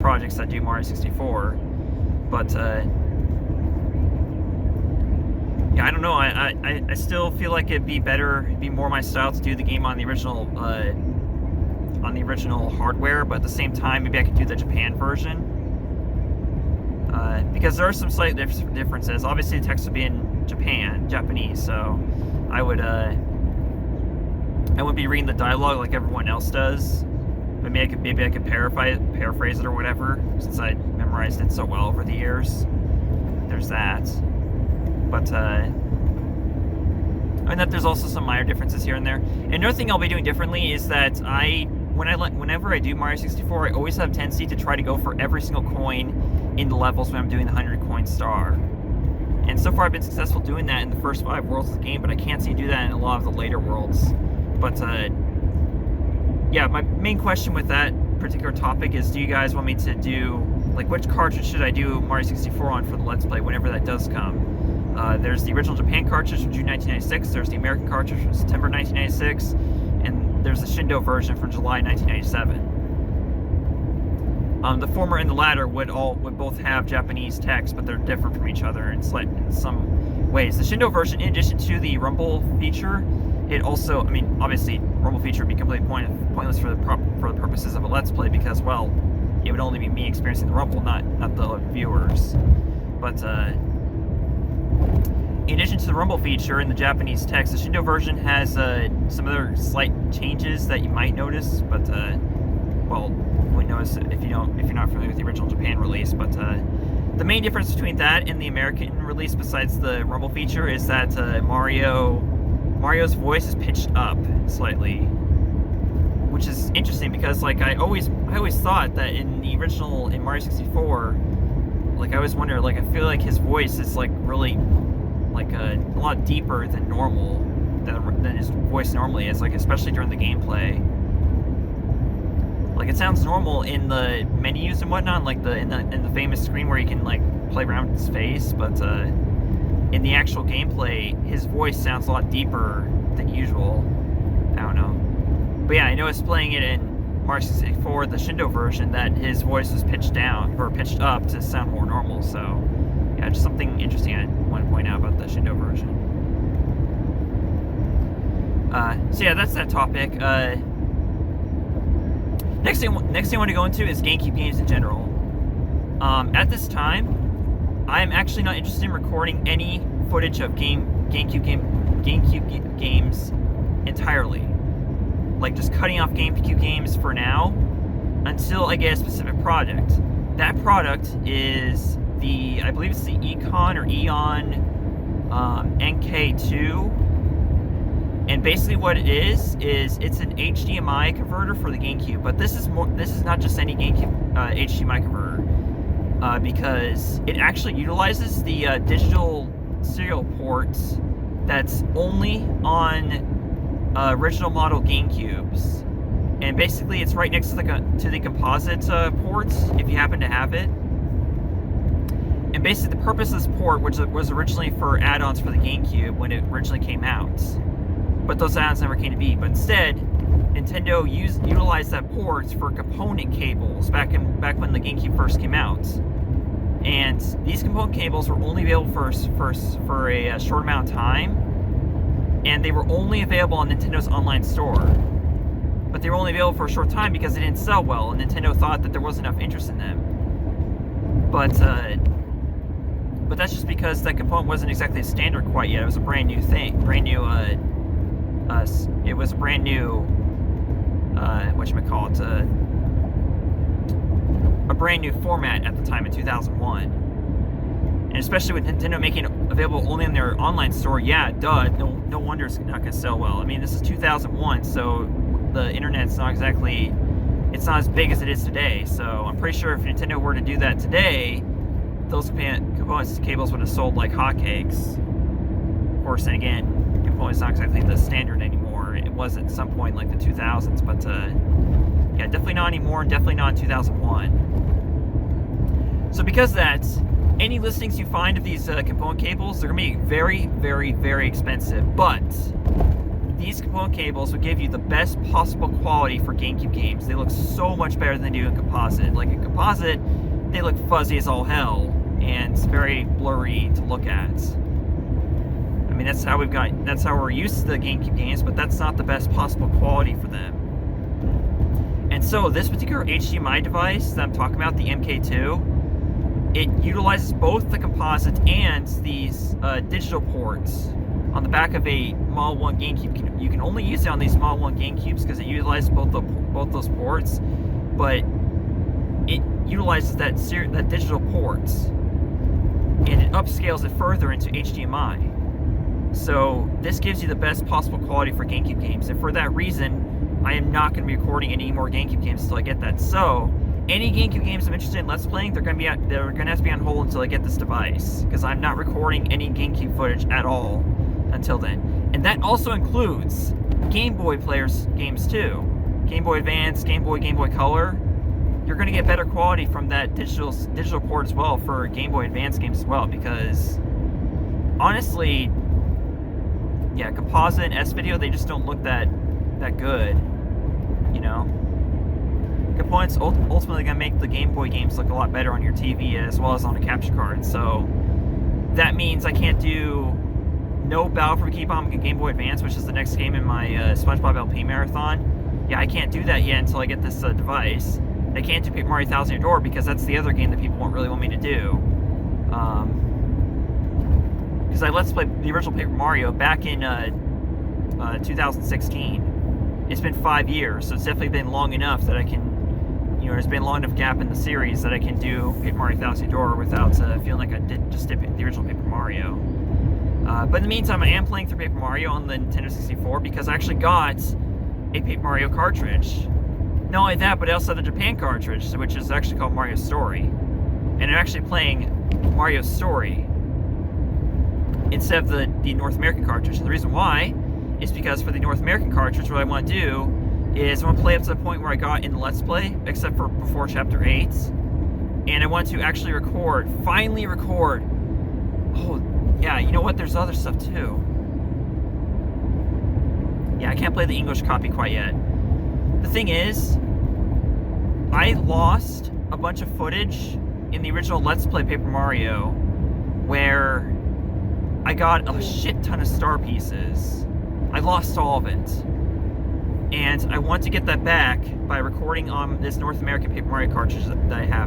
projects that do Mario 64. But yeah, I don't know. I still feel like it'd be more my style to do the game on the original hardware. But at the same time, maybe I could do the Japan version because there are some slight differences. Obviously, the text would be in Japanese, so I wouldn't be reading the dialogue like everyone else does. But maybe I could paraphrase it or whatever, since I memorized it so well over the years. There's that. But and that there's also some minor differences here and there. And another thing I'll be doing differently is that whenever I do Mario 64, I always have a tendency to try to go for every single coin in the levels when I'm doing the 100 coin star. And so far I've been successful doing that in the first 5 worlds of the game, but I can't seem to do that in a lot of the later worlds. But yeah, my main question with that particular topic is, do you guys want me to do, like, which cartridge should I do Mario 64 on for the Let's Play whenever that does come? There's the original Japan cartridge from June 1996, there's the American cartridge from September 1996, and there's the Shindo version from July 1997. The former and the latter would both have Japanese text, but they're different from each other in some ways. The Shindo version, in addition to the Rumble feature, it also, I mean, obviously, Rumble feature would be completely pointless for the purposes of a Let's Play because, well, it would only be me experiencing the Rumble, not the viewers. But in addition to the Rumble feature and the Japanese text, the Shindo version has some other slight changes that you might notice, but well, you wouldn't notice if you're not familiar with the original Japan release. But the main difference between that and the American release, besides the Rumble feature, is that Mario's voice is pitched up slightly, which is interesting because, like, I always thought that in Mario 64, like, I always wonder, like, I feel like his voice is like really like a lot deeper than normal than his voice normally is, like, especially during the gameplay. Like, it sounds normal in the menus and whatnot, like in the famous screen where you can, like, play around with his face, but in the actual gameplay, his voice sounds a lot deeper than usual. I don't know. But yeah, I noticed playing it in Mario 64, the Shindo version, that his voice was pitched up to sound more normal. So yeah, just something interesting I want to point out about the Shindo version. So yeah, that's that topic. Next thing I want to go into is GameCube games in general. At this time, I am actually not interested in recording any footage of GameCube games entirely. Like, just cutting off GameCube games for now until I get a specific project. That product is I believe it's the Econ or Eon NK2. And basically what it is it's an HDMI converter for the GameCube. But this is not just any GameCube HDMI converter. Because it actually utilizes the digital serial ports that's only on original model GameCubes, and basically it's right next to the composite ports if you happen to have it. And basically the purpose of this port, which was originally for add-ons for the GameCube when it originally came out, but those add-ons never came to be. But instead, Nintendo utilized that port for component cables back when the GameCube first came out. And these component cables were only available for a short amount of time, and they were only available on Nintendo's online store. But they were only available for a short time because they didn't sell well, and Nintendo thought that there wasn't enough interest in them. But that's just because that component wasn't exactly a standard quite yet. It was a brand new thing, it was a brand new, a brand new format at the time in 2001. And especially with Nintendo making it available only in their online store, yeah, duh, no wonder it's not going to sell well. I mean, this is 2001, so the internet's not as big as it is today. So I'm pretty sure if Nintendo were to do that today, those components cables would have sold like hotcakes. Of course, and again, components not exactly the standard anymore. It was at some point like the 2000s, but yeah, definitely not anymore, and definitely not in 2001. So because of that, any listings you find of these component cables, they're going to be very, very, very expensive. But these component cables will give you the best possible quality for GameCube games. They look so much better than they do in composite. Like in composite, they look fuzzy as all hell, and it's very blurry to look at. I mean, that's how we're used to the GameCube games, but that's not the best possible quality for them. And so this particular HDMI device that I'm talking about, the MK2, it utilizes both the composite and these digital ports on the back of a Model 1 GameCube. You can only use it on these Model 1 GameCubes because it utilizes both those ports, but it utilizes that digital ports, and it upscales it further into HDMI. So this gives you the best possible quality for GameCube games, and for that reason, I am not going to be recording any more GameCube games until I get that. So any GameCube games I'm interested in Let's Playing, they're going to have to be on hold until I get this device, because I'm not recording any GameCube footage at all until then. And that also includes Game Boy players games too. Game Boy Advance, Game Boy Color. You're going to get better quality from that digital port as well for Game Boy Advance games as well, because honestly, yeah, composite and S-Video, they just don't look that good, you know? Components ultimately going to make the Game Boy games look a lot better on your TV as well as on a capture card, so that means I can't do no Battle for Bikini Bottom Game Boy Advance, which is the next game in my SpongeBob LP marathon. Yeah, I can't do that yet until I get this device. I can't do Paper Mario Thousand Year Door because that's the other game that people won't really want me to do. Because I Let's Play the original Paper Mario back in 2016. It's been 5 years, so it's definitely been long enough that I can, you know, there's been a long enough gap in the series that I can do Paper Mario Thousand Year Door without feeling like I did the original Paper Mario. But in the meantime, I am playing through Paper Mario on the Nintendo 64 because I actually got a Paper Mario cartridge. Not only that, but I also have the Japan cartridge, which is actually called Mario Story. And I'm actually playing Mario Story instead of the North American cartridge. And the reason why is because for the North American cartridge, what I want to do is I want to play up to the point where I got in Let's Play, except for before Chapter 8. And I want to actually finally record. Oh, yeah, you know what? There's other stuff too. Yeah, I can't play the English copy quite yet. The thing is, I lost a bunch of footage in the original Let's Play Paper Mario where I got a shit ton of star pieces. I lost all of it. And I want to get that back by recording on this North American Paper Mario cartridge that I have.